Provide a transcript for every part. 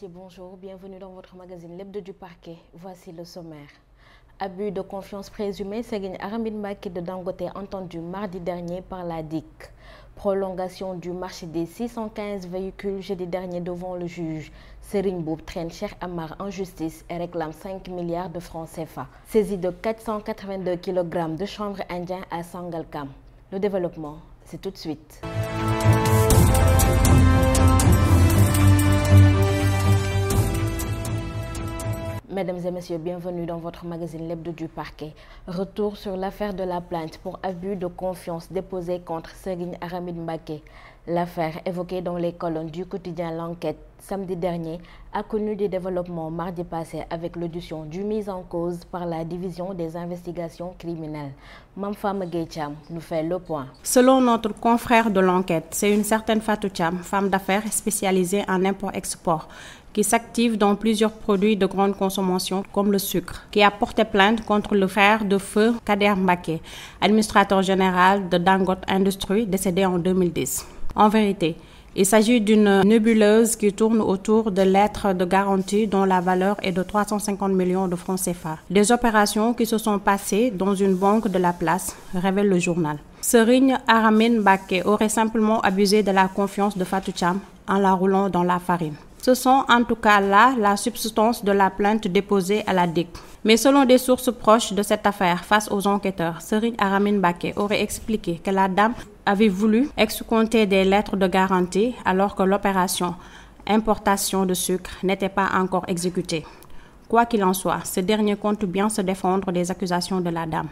messieurs, bonjour. Bienvenue dans votre magazine L'Hebdo du Parquet. Voici le sommaire. Abus de confiance présumé, Serigne Aramine Mbacké de Dangote entendu mardi dernier par la DIC. Prolongation du marché des 615 véhicules jeudi dernier devant le juge. Serigne Mboup traîne Cheikh Amar en justice et réclame 5 milliards de francs CFA. Saisie de 482 kg de chanvre indien à Sangalkam. Le développement, c'est tout de suite. Mesdames et messieurs, bienvenue dans votre magazine L'Hebdo du Parquet. Retour sur l'affaire de la plainte pour abus de confiance déposée contre Serigne Aramine Mbacké. L'affaire évoquée dans les colonnes du quotidien L'Enquête samedi dernier a connu des développements mardi passé avec l'audition du mis en cause par la division des investigations criminelles. Mame Fama Gueye Thiam nous fait le point. Selon notre confrère de L'Enquête, c'est une certaine Fatou Thiam, femme d'affaires spécialisée en import-export, qui s'active dans plusieurs produits de grande consommation comme le sucre, qui a porté plainte contre le frère de feu Kader Mbacké, administrateur général de Dangote Industries, décédé en 2010. En vérité, il s'agit d'une nébuleuse qui tourne autour de lettres de garantie dont la valeur est de 350 millions de francs CFA. Des opérations qui se sont passées dans une banque de la place, révèle le journal. Serigne Aramine Mbacké aurait simplement abusé de la confiance de Fatou Thiam en la roulant dans la farine. Ce sont en tout cas là la substance de la plainte déposée à la DIC. Mais selon des sources proches de cette affaire face aux enquêteurs, Serigne Aramine Mbacké aurait expliqué que la dame avait voulu escompter des lettres de garantie alors que l'opération importation de sucre n'était pas encore exécutée. Quoi qu'il en soit, ce dernier compte bien se défendre des accusations de la dame.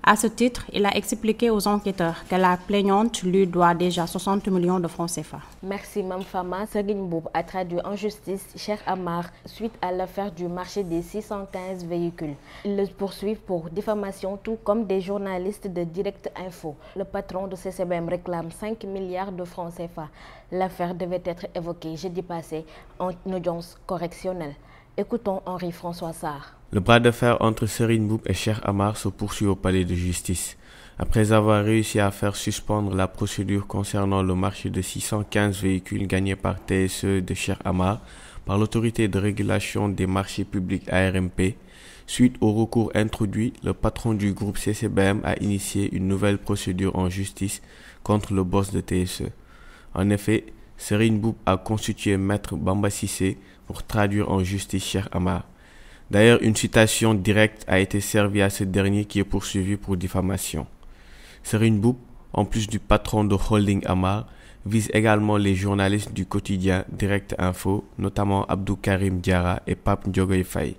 À ce titre, il a expliqué aux enquêteurs que la plaignante lui doit déjà 60 millions de francs CFA. Merci Mame Fama. Serigne Mboup a traduit en justice Cheikh Amar suite à l'affaire du marché des 615 véhicules. Ils le poursuivent pour diffamation, tout comme des journalistes de Direct Info. Le patron de CCBM réclame 5 milliards de francs CFA. L'affaire devait être évoquée jeudi passé en audience correctionnelle. Écoutons Henri-François Sarr. Le bras de fer entre Serigne Mboup et Cheikh Amar se poursuit au palais de justice. Après avoir réussi à faire suspendre la procédure concernant le marché de 615 véhicules gagnés par TSE de Cheikh Amar par l'autorité de régulation des marchés publics ARMP, suite au recours introduit, le patron du groupe CCBM a initié une nouvelle procédure en justice contre le boss de TSE. En effet, Serigne Mboup a constitué Maître Bamba Cissé pour traduire en justice Cheikh Amar. D'ailleurs, une citation directe a été servie à ce dernier qui est poursuivi pour diffamation. Serigne Mboup, en plus du patron de Holding Amar, vise également les journalistes du quotidien Direct Info, notamment Abdou Karim Diarra et Pape Ndiogay Faye.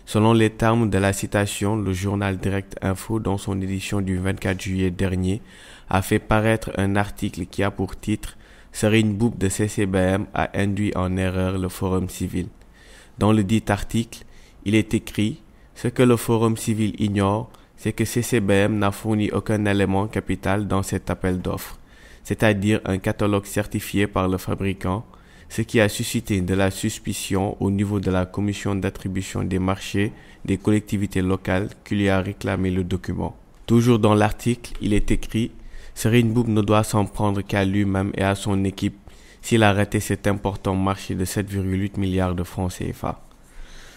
Selon les termes de la citation, le journal Direct Info, dans son édition du 24 juillet dernier, a fait paraître un article qui a pour titre « Serigne Mboup de CCBM a induit en erreur le Forum civil ». Dans le dit article, il est écrit « Ce que le Forum civil ignore, c'est que CCBM n'a fourni aucun élément capital dans cet appel d'offres, c'est-à-dire un catalogue certifié par le fabricant, ce qui a suscité de la suspicion au niveau de la commission d'attribution des marchés des collectivités locales qui lui a réclamé le document. » Toujours dans l'article, il est écrit « Serigne Mboup ne doit s'en prendre qu'à lui-même et à son équipe s'il a raté cet important marché de 7,8 milliards de francs CFA. »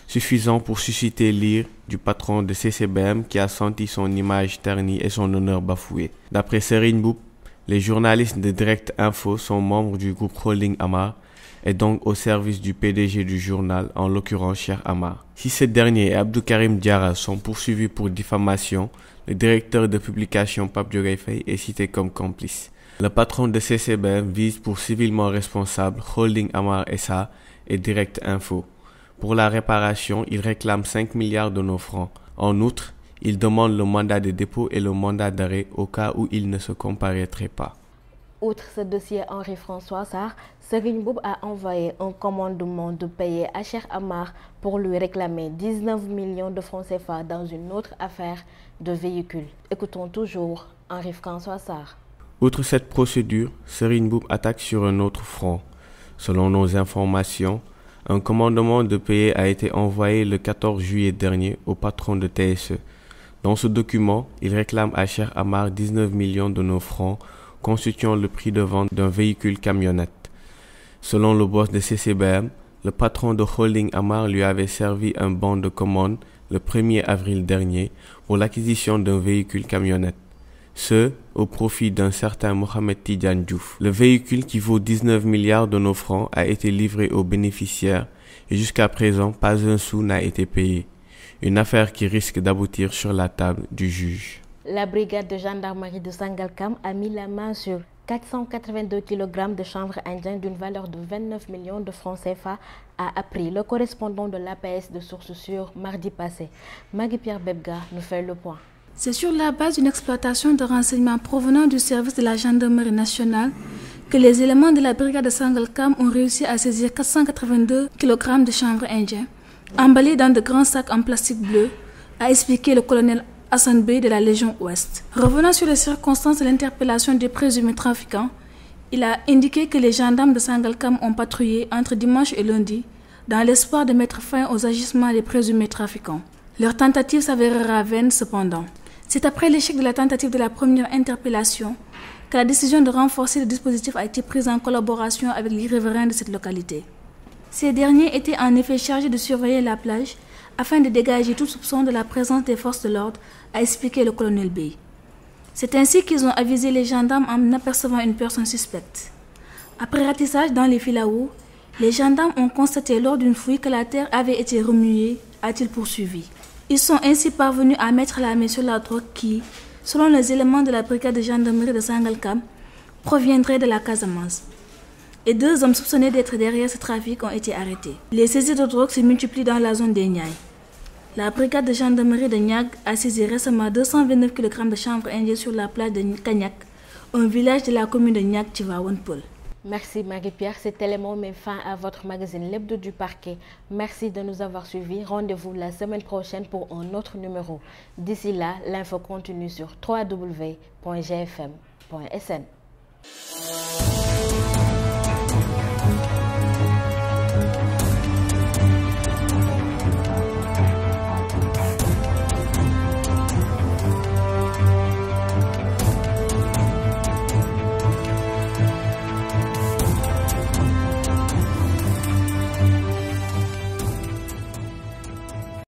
Suffisant pour susciter l'ire du patron de CCBM qui a senti son image ternie et son honneur bafoué. D'après Serigne Mboup, les journalistes de Direct Info sont membres du groupe Holding Amar et donc au service du PDG du journal, en l'occurrence Cheikh Amar. Si ce dernier et Abdou Karim Diarra sont poursuivis pour diffamation, le directeur de publication Pape Ndiogay Faye est cité comme complice. Le patron de CCBM vise pour civilement responsable Holding Amar SA et Direct Info. Pour la réparation, il réclame 5 milliards de nos francs. En outre, il demande le mandat de dépôt et le mandat d'arrêt au cas où il ne se comparaîtrait pas. Outre ce dossier Henri-François Sarr, Serigne Mboup a envoyé un commandement de payer à Cheikh Amar pour lui réclamer 19 millions de francs CFA dans une autre affaire de véhicule. Écoutons toujours Henri-François Sarr. Outre cette procédure, Serigne Mboup attaque sur un autre front. Selon nos informations, un commandement de payer a été envoyé le 14 juillet dernier au patron de TSE. Dans ce document, il réclame à Cheikh Amar 19 millions de nos francs, constituant le prix de vente d'un véhicule camionnette. Selon le boss de CCBM, Le patron de Holding Amar lui avait servi un bon de commande le 1er avril dernier pour l'acquisition d'un véhicule camionnette. Ce, au profit d'un certain Mohamed Tidjane Diouf. Le véhicule qui vaut 19 milliards de nos francs a été livré aux bénéficiaires et jusqu'à présent, pas un sou n'a été payé. Une affaire qui risque d'aboutir sur la table du juge. La brigade de gendarmerie de Sangalkam a mis la main sur 482 kg de chanvre indien d'une valeur de 29 millions de francs CFA, a appris le correspondant de l'APS de Source Sûre mardi passé. Marie-Pierre Bebga nous fait le point. C'est sur la base d'une exploitation de renseignements provenant du service de la gendarmerie nationale que les éléments de la brigade de Sangalkam ont réussi à saisir 482 kg de chanvre indien, emballés dans de grands sacs en plastique bleu, a expliqué le colonel Hassan Bey de la Légion Ouest. Revenant sur les circonstances de l'interpellation des présumés trafiquants, il a indiqué que les gendarmes de Sangalkam ont patrouillé entre dimanche et lundi dans l'espoir de mettre fin aux agissements des présumés trafiquants. Leur tentative s'avérera vaine cependant. C'est après l'échec de la tentative de la première interpellation que la décision de renforcer le dispositif a été prise en collaboration avec les riverains de cette localité. Ces derniers étaient en effet chargés de surveiller la plage afin de dégager tout soupçon de la présence des forces de l'ordre, a expliqué le colonel Bey. C'est ainsi qu'ils ont avisé les gendarmes en apercevant une personne suspecte. Après ratissage dans les filaos, les gendarmes ont constaté lors d'une fouille que la terre avait été remuée, a-t-il poursuivi. Ils sont ainsi parvenus à mettre la main sur la drogue qui, selon les éléments de la brigade de gendarmerie de Sangalkam, proviendrait de la Casamance. Et 2 hommes soupçonnés d'être derrière ce trafic ont été arrêtés. Les saisies de drogue se multiplient dans la zone des Niayes. La brigade de gendarmerie de Niag a saisi récemment 229 kg de chanvre indien sur la plage de Cagnac, un village de la commune de Niag-Tivaouane-Peulh. Merci Marie-Pierre, cet élément met fin à votre magazine L'Hebdo du Parquet. Merci de nous avoir suivis. Rendez-vous la semaine prochaine pour un autre numéro. D'ici là, l'info continue sur www.gfm.sn.